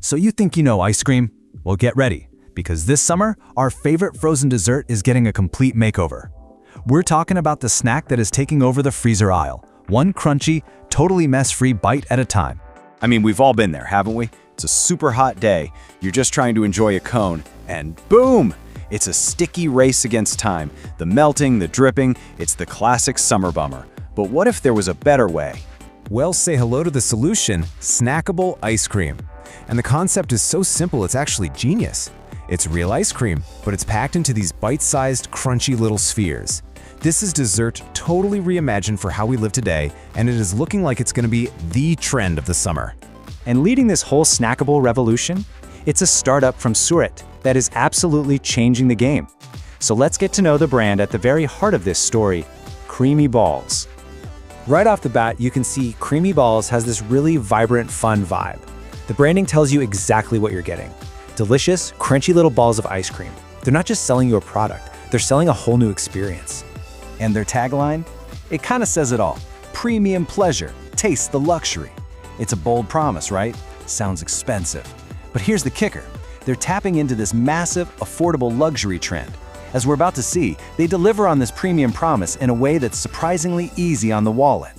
So you think you know ice cream? Well, get ready, because this summer, our favorite frozen dessert is getting a complete makeover. We're talking about the snack that is taking over the freezer aisle, one crunchy, totally mess-free bite at a time. I mean, we've all been there, haven't we? It's a super hot day, you're just trying to enjoy a cone, and boom! It's a sticky race against time. The melting, the dripping, it's the classic summer bummer. But what if there was a better way? Well, say hello to the solution, snackable ice cream. And the concept is so simple, it's actually genius. It's real ice cream, but it's packed into these bite-sized, crunchy little spheres. This is dessert totally reimagined for how we live today, and it is looking like it's going to be the trend of the summer. And leading this whole snackable revolution, it's a startup from Surat that is absolutely changing the game. So let's get to know the brand at the very heart of this story, Creamee Ballz. Right off the bat, you can see Creamee Ballz has this really vibrant, fun vibe. The branding tells you exactly what you're getting. Delicious, crunchy little balls of ice cream. They're not just selling you a product, they're selling a whole new experience. And their tagline? It kind of says it all. Premium pleasure, taste the luxury. It's a bold promise, right? Sounds expensive. But here's the kicker. They're tapping into this massive, affordable luxury trend. As we're about to see, they deliver on this premium promise in a way that's surprisingly easy on the wallet.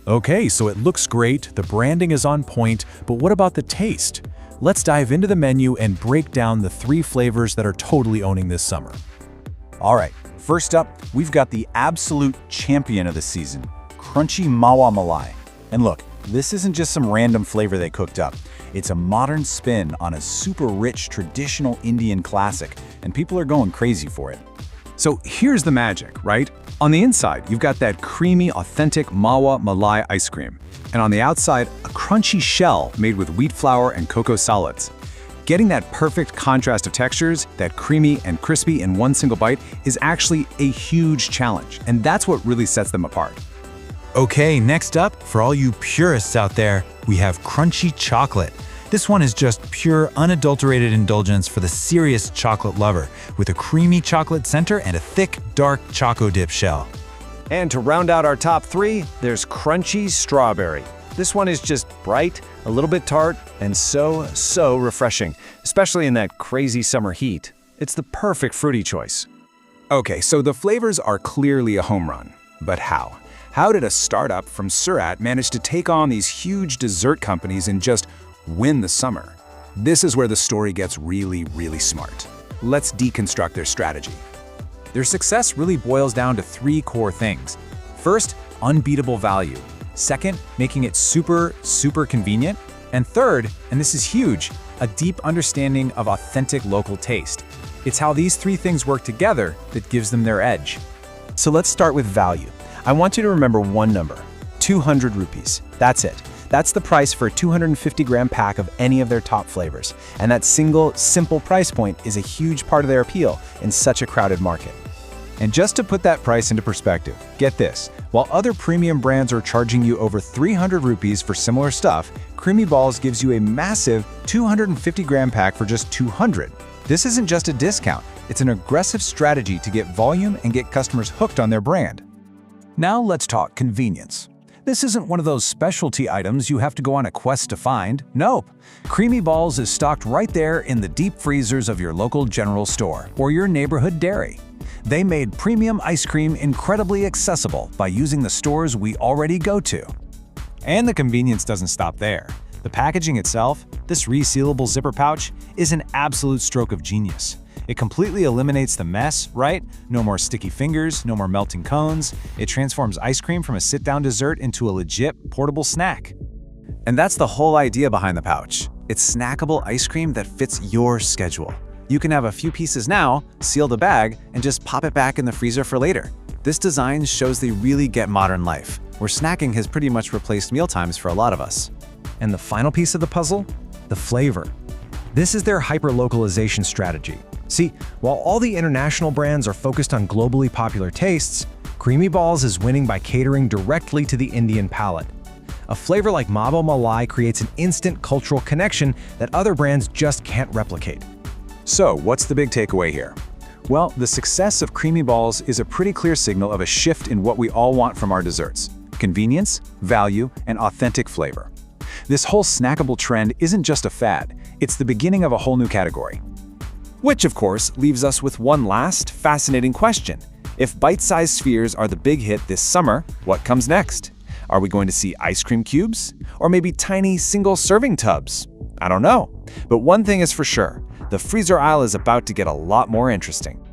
Okay, so it looks great, the branding is on point, but what about the taste? Let's dive into the menu and break down the 3 flavors that are totally owning this summer. All right, first up, we've got the absolute champion of the season, Crunchy Mawa Malai. And look, this isn't just some random flavor they cooked up. It's a modern spin on a super rich traditional Indian classic, and people are going crazy for it. So here's the magic, right? On the inside, you've got that creamy, authentic Mawa Malai ice cream. And on the outside, a crunchy shell made with wheat flour and cocoa solids. Getting that perfect contrast of textures, that creamy and crispy in one single bite, is actually a huge challenge, and that's what really sets them apart. Okay, next up, for all you purists out there, we have crunchy chocolate. This one is just pure, unadulterated indulgence for the serious chocolate lover, with a creamy chocolate center and a thick, dark choco dip shell. And to round out our top 3, there's Crunchy Strawberry. This one is just bright, a little bit tart, and so refreshing, especially in that crazy summer heat. It's the perfect fruity choice. Okay, so the flavors are clearly a home run. But how? How did a startup from Surat manage to take on these huge dessert companies and just win the summer? This is where the story gets really smart. Let's deconstruct their strategy. Their success really boils down to 3 core things. First, unbeatable value. Second, making it super convenient. And third, and this is huge, a deep understanding of authentic local taste. It's how these 3 things work together that gives them their edge. So let's start with value. I want you to remember one number, 200 rupees. That's it. That's the price for a 250-gram pack of any of their top flavors. And that single, simple price point is a huge part of their appeal in such a crowded market. And just to put that price into perspective, get this. While other premium brands are charging you over 300 rupees for similar stuff, Creamee Ballz gives you a massive 250-gram pack for just 200. This isn't just a discount. It's an aggressive strategy to get volume and get customers hooked on their brand. Now let's talk convenience. This isn't one of those specialty items you have to go on a quest to find. Nope. Creamee Ballz is stocked right there in the deep freezers of your local general store or your neighborhood dairy. They made premium ice cream incredibly accessible by using the stores we already go to. And the convenience doesn't stop there. The packaging itself, this resealable zipper pouch, is an absolute stroke of genius. It completely eliminates the mess, right? No more sticky fingers, no more melting cones. It transforms ice cream from a sit-down dessert into a legit portable snack. And that's the whole idea behind the pouch. It's snackable ice cream that fits your schedule. You can have a few pieces now, seal the bag, and just pop it back in the freezer for later. This design shows they really get modern life, where snacking has pretty much replaced mealtimes for a lot of us. And the final piece of the puzzle? The flavor. This is their hyper-localization strategy. See, while all the international brands are focused on globally popular tastes, Creamee Ballz is winning by catering directly to the Indian palate. A flavor like Mawa Malai creates an instant cultural connection that other brands just can't replicate. So, what's the big takeaway here? Well, the success of Creamee Ballz is a pretty clear signal of a shift in what we all want from our desserts: convenience, value, and authentic flavor. This whole snackable trend isn't just a fad, It's the beginning of a whole new category. Which, of course, leaves us with one last fascinating question. If bite-sized spheres are the big hit this summer, what comes next? Are we going to see ice cream cubes? Or maybe tiny single-serving tubs? I don't know. But one thing is for sure, the freezer aisle is about to get a lot more interesting.